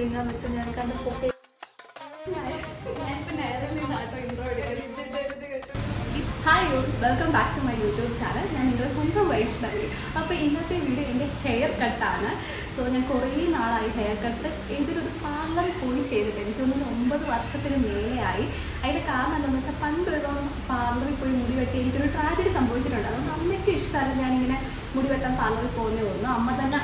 എന്താണെന്ന് വെച്ചാൽ ഞാൻ കണ്ട photo hi welcome back to my YouTube channel. ഞാൻ നിങ്ങളുടെ സ്വന്തം വൈഷ്ണവി. അപ്പോൾ ഇന്നത്തെ വീഡിയോ എൻ്റെ ഹെയർ കട്ടാണ്. സോ ഞാൻ കുറേ നാളായി ഹെയർ കട്ട് ഏതൊരു പാർലറിൽ പോയി ചെയ്തിട്ട് എനിക്ക് തോന്നുന്നു 9 വർഷത്തിന് മേലെയായി. അതിൻ്റെ കാരണം എന്താണെന്ന് വെച്ചാൽ പണ്ട് പാർലറിൽ പോയി മുടി വെട്ടി എനിക്കൊരു ട്രാജഡി സംഭവിച്ചിട്ടുണ്ട്. അതുകൊണ്ട് അമ്മയ്ക്ക് ഇഷ്ടമല്ല ഞാനിങ്ങനെ മുടി വെട്ടാൻ പാർലറിൽ പോകുന്നേ തോന്നുന്നു. അമ്മ തന്നെ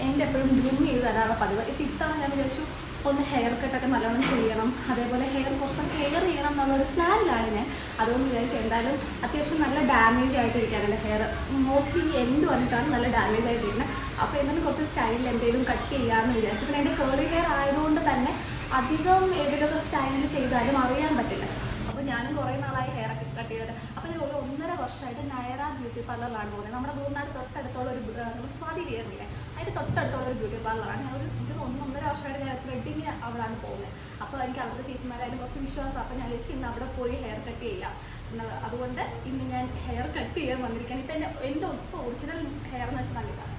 എൻ്റെ എപ്പോഴും ഗ്രൂം ചെയ്ത് തരാനുള്ള പതിവ്. ഇപ്പോൾ ഇത്തവണ ഞാൻ വിചാരിച്ചു ഒന്ന് ഹെയർ കട്ടൊക്കെ നല്ലോണം ചെയ്യണം, അതേപോലെ ഹെയർ കുറച്ച് കെയർ ചെയ്യണം എന്നുള്ളൊരു പ്ലാനിലാണ് ഞാൻ. അതുകൊണ്ട് വിചാരിച്ചു എന്തായാലും അത്യാവശ്യം നല്ല ഡാമേജ് ആയിട്ടിരിക്കുകയാണ് എൻ്റെ ഹെയർ. മോസ്റ്റ്ലി ഈ എൻഡ് വന്നിട്ടാണ് നല്ല ഡാമേജ് ആയിട്ടിരിക്കുന്നത്. അപ്പോൾ എന്നാലും കുറച്ച് സ്റ്റൈലിൽ എന്തെങ്കിലും കട്ട് ചെയ്യാമെന്ന് വിചാരിച്ചു. പിന്നെ എൻ്റെ കേളി ഹെയർ ആയതുകൊണ്ട് തന്നെ അധികം ഏതെങ്കിലുമൊക്കെ സ്റ്റൈലിൽ ചെയ്താലും അറിയാൻ പറ്റില്ല. അപ്പോൾ ഞാനും കുറേ നാളായി ഹെയർ ഒക്കെ കട്ട് ചെയ്തിട്ട്. അപ്പോൾ ഞാൻ ഒരു 1.5 വർഷമായിട്ട് നയറ ബ്യൂട്ടി പാർലറിലാണ് പോകുന്നത്. നമ്മുടെ ദൂരനാട് തൊട്ടടുത്തുള്ള ഒരു സ്വാതി വിയറില്ലേ, അതിൻ്റെ തൊട്ടടുത്തുള്ള ഒരു ബ്യൂട്ടി പാർലറാണ്. ഞാൻ ഒരു 1.5 വർഷമായിട്ട് ഞാൻ ത്രെഡിങ് അവിടെയാണ് പോകുന്നത്. അപ്പോൾ എനിക്ക് അവിടുത്തെ ചേച്ചിമാരായാലും കുറച്ച് വിശ്വാസം. അപ്പോൾ ഞാൻ ചേച്ചി ഇന്ന് അവിടെ പോയി ഹെയർ കട്ട് ചെയ്യാം. അതുകൊണ്ട് ഇന്ന് ഞാൻ ഹെയർ കട്ട് ചെയ്യാൻ വന്നിരിക്കുകയാണ്. ഇപ്പം എൻ്റെ ഇപ്പോൾ ഒറിജിനൽ ഹെയർ എന്ന് വെച്ചാൽ നല്ലതാണ്.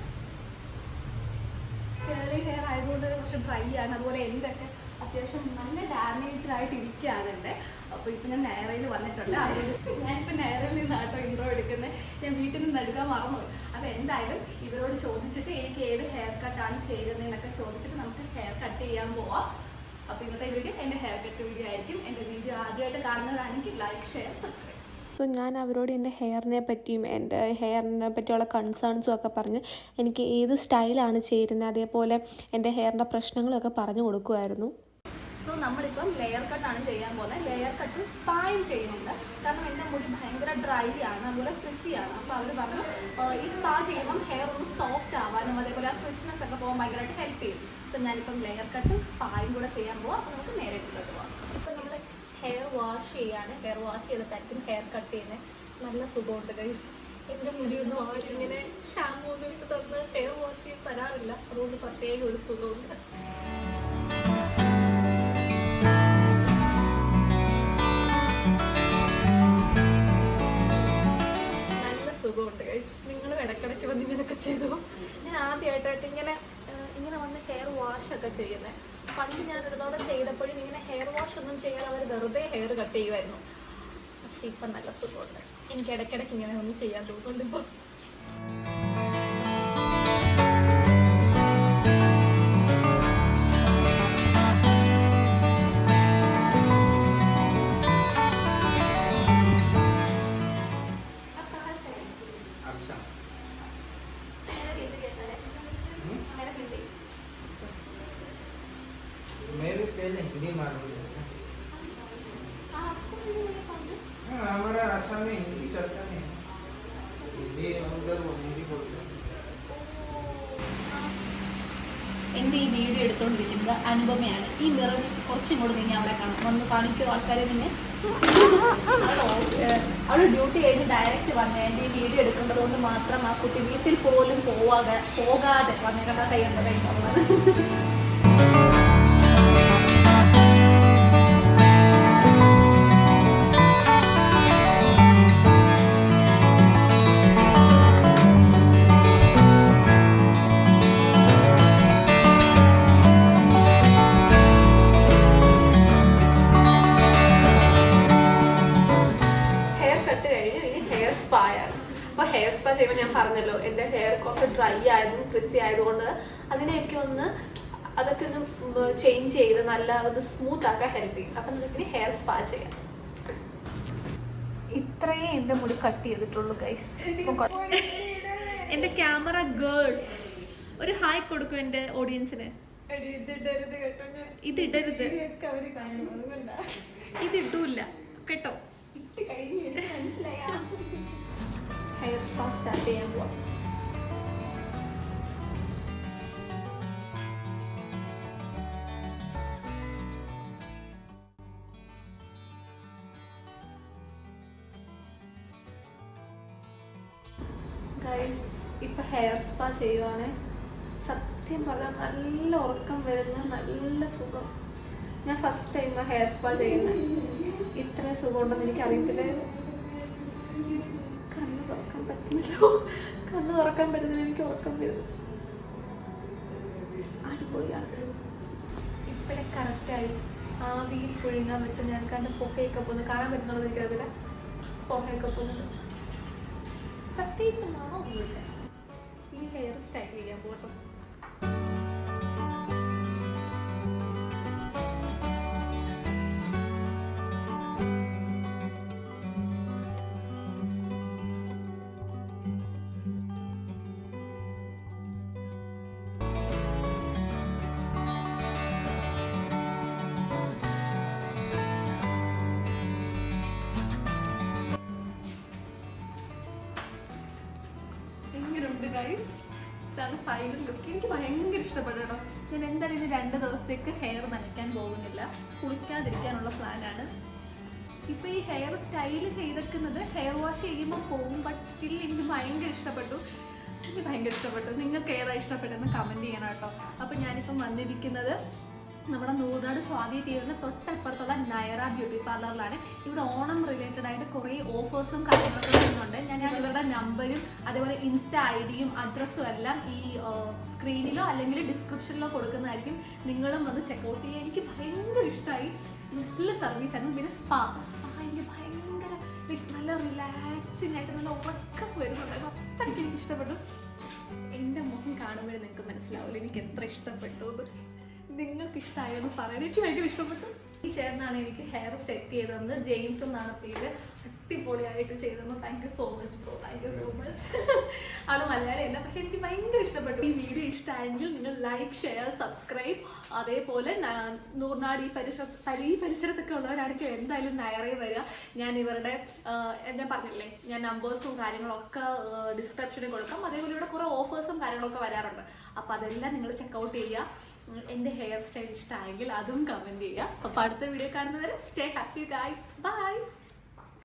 കേളി ഹെയർ ആയതുകൊണ്ട് കുറച്ച് ഡ്രൈ ആണ്. അതുപോലെ എൻ്റെ ഒക്കെ അത്യാവശ്യം നല്ല ഡാമേജ്ഡായിട്ട് ഇരിക്കുകയാണ് എൻ്റെ. അപ്പോൾ ഇപ്പം ഞാൻ നയറയിൽ വന്നിട്ടുണ്ട്. ഞാനിപ്പോൾ നയറയിൽ നിന്നാട്ടോ ഇൻട്രോ എടുക്കുന്നത്. ഞാൻ വീട്ടിൽ നിന്ന് എടുക്കാൻ മറന്നു. അപ്പോൾ എന്തായാലും ഇവരോട് ചോദിച്ചിട്ട് എനിക്ക് ഏത് ഹെയർ കട്ടാണ് ചെയ്യുന്നതെന്നൊക്കെ ചോദിച്ചിട്ട് നമുക്ക് ഹെയർ കട്ട് ചെയ്യാൻ പോവാം. അപ്പോൾ ഇന്നത്തെ വീഡിയോ എൻ്റെ ഹെയർ കട്ട് വീഡിയോ ആയിരിക്കും. എൻ്റെ വീഡിയോ ആദ്യമായിട്ട് കാണുന്നതാണെങ്കിൽ ലൈക്ക്, ഷെയർ, സബ്സ്ക്രൈബ്. സോ ഞാൻ അവരോട് എൻ്റെ ഹെയറിനെ പറ്റിയും എൻ്റെ ഹെയറിനെ പറ്റിയുള്ള കൺസേൺസും ഒക്കെ പറഞ്ഞ് എനിക്ക് ഏത് സ്റ്റൈലാണ് ചേരുന്നത്, അതേപോലെ എൻ്റെ ഹെയറിൻ്റെ പ്രശ്നങ്ങളൊക്കെ പറഞ്ഞു കൊടുക്കുമായിരുന്നു. സോ നമ്മളിപ്പം ലെയർ കട്ടാണ് ചെയ്യാൻ പോകുന്നത്. ലെയർ കട്ടും സ്പായും ചെയ്യുന്നുണ്ട്. കാരണം എൻ്റെ മുടി ഭയങ്കര ഡ്രൈ ആണ്, അതുപോലെ ഫ്രിസിയാണ്. അപ്പോൾ അവർ പറഞ്ഞു ഈ സ്പാ ചെയ്യുമ്പം ഹെയർ ഒന്ന് സോഫ്റ്റ് ആവാനും അതേപോലെ ആ ഫ്രിസ്നെസ് ഒക്കെ പോകാൻ ഭയങ്കരമായിട്ട് ഹെൽപ്പ് ചെയ്യും. സോ ഞാനിപ്പം ലെയർ കട്ടും സ്പായും കൂടെ ചെയ്യാൻ പോവാം. അപ്പോൾ നമുക്ക് നേരെ ഇട്ടിട്ട് പോവാം. ഇപ്പം നമ്മൾ ഹെയർ വാഷ് ചെയ്യാണ്. ഹെയർ വാഷ് ചെയ്തിട്ടായിരിക്കും ഹെയർ കട്ട് ചെയ്യുന്നത്. നല്ല സുഖമുണ്ട് ഗൈസ്. എൻ്റെ മുടിയൊന്നും ആരും ഇങ്ങനെ ഷാമ്പൂ ഒന്നും ഇട്ട് തന്ന് ഹെയർ വാഷ് ചെയ്ത് തരാറില്ല. അതുകൊണ്ട് പ്രത്യേക ഒരു സുഖമുണ്ട്. സുഖമുണ്ട് ഗൈസ്. നിങ്ങളും ഇടയ്ക്കിടയ്ക്ക് വന്ന് ഇങ്ങനെയൊക്കെ ചെയ്തു. ഞാൻ ആദ്യമായിട്ടായിട്ട് ഇങ്ങനെ വന്ന് ഹെയർ വാഷൊക്കെ ചെയ്യുന്നത്. പണ്ട് ഞാൻ ഇതോടെ ചെയ്തപ്പോഴും ഇങ്ങനെ ഹെയർ വാഷ് ഒന്നും ചെയ്യാൻ അവർ വെറുതെ ഹെയർ കട്ട് ചെയ്യുമായിരുന്നു. പക്ഷെ ഇപ്പം നല്ല സുഖമുണ്ട്. എനിക്ക് ഇടയ്ക്കിടയ്ക്ക് ഇങ്ങനെ ഒന്നും ചെയ്യാൻ തോന്നുന്നുണ്ട് ഇപ്പോൾ. मेरे पहले हिंदी मालूम है। हमारा आसाम में हिंदी चलता नहीं, हिंदी उधर वो हिंदी बोलते हैं. എൻ്റെ ഈ വീഡിയോ എടുത്തുകൊണ്ടിരിക്കുന്നത് അനുപമയാണ്. ഈ മിറർ കുറച്ചും കൂടെ നിങ്ങൾ അവിടെ കാണും. വന്ന് കാണിക്കുന്ന ആൾക്കാരെ തന്നെ അവൾ ഡ്യൂട്ടി കഴിഞ്ഞ് ഡയറക്റ്റ് വന്നേ. എൻ്റെ ഈ വീഡിയോ എടുക്കേണ്ടത് കൊണ്ട് മാത്രം ആ കുട്ടി വീട്ടിൽ പോലും പോകാതെ വന്നേക്കണ്ട കയ്യുന്നത്. ഹെയർ സ്പാ ചെയ്യുമ്പോൾ ഞാൻ പറഞ്ഞല്ലോ എൻ്റെ ഹെയർ കുറച്ച് ഡ്രൈ ആയതും ഫ്രിസി ആയതുകൊണ്ട് അതൊക്കെ ഒന്ന് ചേഞ്ച് ചെയ്ത് നല്ല ഒന്ന് സ്മൂത്ത് ആക്കാൻ ഹെൽപ്പ് ചെയ്യും. അപ്പം നമുക്ക് ഹെയർ സ്പാ ചെയ്യാം. ഇത്രയേ എൻ്റെ മുടി കട്ട് ചെയ്തിട്ടുള്ളൂ ഗൈസ്. എൻ്റെ ക്യാമറ ഗേൾ ഒരു ഹായ് കൊടുക്കും എൻ്റെ ഓഡിയൻസിന്. ഇതിടരുത്, ഇതിട്ടൂല്ല കേട്ടോ. ഹെയർ സ്പാ സ്റ്റാർട്ട് ചെയ്യാൻ പോവാം. ഗൈസ് ഇപ്പം ഹെയർ സ്പാ ചെയ്യുവാണ്. സത്യം പറഞ്ഞാൽ നല്ല ഉറക്കം വരുന്ന നല്ല സുഖം. ഞാൻ ഫസ്റ്റ് ടൈം ഹെയർ സ്പാ ചെയ്യുന്നത്. ഇത്രയും സുഖമുണ്ടെന്ന് എനിക്കറിയത്തില്ല. കണ്ണ് തുറക്കാൻ പറ്റുന്നില്ല. എനിക്ക് ഉറക്കം വരുന്നു. അടിപൊളിയാണ്. ആവിയിൽ പുഴുങ്ങാൻ വെച്ച് ഞാൻ കണ്ട് പുകയൊക്കെ പോകുന്നു. കാണാൻ പറ്റുന്നുള്ളത് എനിക്കറിയില്ല. പുകയൊക്കെ പോകുന്നത് പ്രത്യേകിച്ച് മണമൊന്നുമില്ല. ഈ ഹെയർ സ്റ്റൈൽ ചെയ്യാൻ പോകട്ടോ. എങ്ങനെയുണ്ട് ഗൈസ്? ഇതാണ് ഫൈനൽ ലുക്ക്. എനിക്ക് ഭയങ്കര ഇഷ്ടപ്പെട്ടു കേട്ടോ. ഞാൻ എന്തായാലും ഇനി 2 ദിവസത്തേക്ക് ഹെയർ നനയ്ക്കാൻ പോകുന്നില്ല. കുളിക്കാതിരിക്കാനുള്ള പ്ലാനാണ്. ഇപ്പോൾ ഈ ഹെയർ സ്റ്റൈൽ ചെയ്തേക്കുന്നത് ഹെയർ വാഷ് ചെയ്യുമ്പോൾ പോകും. ബട്ട് സ്റ്റിൽ എനിക്ക് ഭയങ്കര ഇഷ്ടപ്പെട്ടു. നിങ്ങൾക്ക് ഏതാ ഇഷ്ടപ്പെട്ടെന്ന് കമൻറ്റ് ചെയ്യണം കേട്ടോ. അപ്പോൾ ഞാനിപ്പം വന്നിരിക്കുന്നത് നമ്മുടെ നൂറാട് സ്വാതി തിയേറ്ററിന് തൊട്ടപ്പുറത്തുള്ള നയറ ബ്യൂട്ടി പാർലറിലാണ്. ഇവിടെ ഓണം റിലേറ്റഡ് ആയിട്ട് കുറേ ഓഫേഴ്സും കാര്യങ്ങളൊക്കെ വരുന്നുണ്ട്. ഞാൻ ഇവരുടെ നമ്പരും അതേപോലെ ഇൻസ്റ്റാ ഐഡിയും അഡ്രസ്സും എല്ലാം ഈ സ്ക്രീനിലോ അല്ലെങ്കിൽ ഡിസ്ക്രിപ്ഷനിലോ കൊടുക്കുന്നതായിരിക്കും. നിങ്ങളും വന്ന് ചെക്കൗട്ട് ചെയ്യുക. എനിക്ക് ഭയങ്കര ഇഷ്ടമായി. നല്ല സർവീസ് ആയിരുന്നു. പിന്നെ സ്പാ എനിക്ക് ഭയങ്കര നല്ല റിലാക്സിങ് ആയിട്ട് നല്ല ഉറക്കം വരുന്നുണ്ടായിരുന്നു. അത്രയ്ക്ക് എനിക്ക് ഇഷ്ടപ്പെട്ടു. എൻ്റെ മുഖം കാണുമ്പോഴേ നിങ്ങൾക്ക് മനസ്സിലാവില്ല എനിക്ക് എത്ര ഇഷ്ടപ്പെട്ടു എന്ന്. നിങ്ങൾക്ക് ഇഷ്ടമായെന്ന് പറയാൻ എനിക്ക് ഭയങ്കര ഇഷ്ടപ്പെട്ടു. ഈ ചേട്ടനാണ് എനിക്ക് ഹെയർ സെറ്റ് ചെയ്തത്. ജെയിംസ് എന്നാണ് പേര്. അടിപൊളിയായിട്ട് ചെയ്തത്. Thank you so much bro. Thank you so much. ആള് മലയാളിയല്ല, പക്ഷെ എനിക്ക് ഭയങ്കര ഇഷ്ടപ്പെട്ടു. ഈ വീഡിയോ ഇഷ്ടമായെങ്കിൽ നിങ്ങൾ ലൈക്ക്, ഷെയർ, സബ്സ്ക്രൈബ്. അതേപോലെ നൂർനാട് ഈ പരിസരത്തൊക്കെ ഉള്ളവരാണെങ്കിൽ എന്തായാലും നയറേ വരിക. ഞാൻ ഇവരുടെ ഞാൻ പറഞ്ഞില്ലേ, ഞാൻ നമ്പേഴ്സും കാര്യങ്ങളൊക്കെ ഡിസ്ക്രിപ്ഷനിൽ കൊടുക്കാം. അതേപോലെ ഇവിടെ കുറേ ഓഫേഴ്സും കാര്യങ്ങളൊക്കെ വരാറുണ്ട്. അപ്പോൾ അതെല്ലാം നിങ്ങൾ ചെക്കൗട്ട് ചെയ്യുക. എൻ്റെ ഹെയർ സ്റ്റൈൽ ഇഷ്ടമായെങ്കിൽ അതും കമൻറ്റ് ചെയ്യുക. അപ്പോൾ അടുത്ത വീഡിയോ കാണുന്നവരെ സ്റ്റേ ഹാപ്പി ഗൈസ്. ബൈ.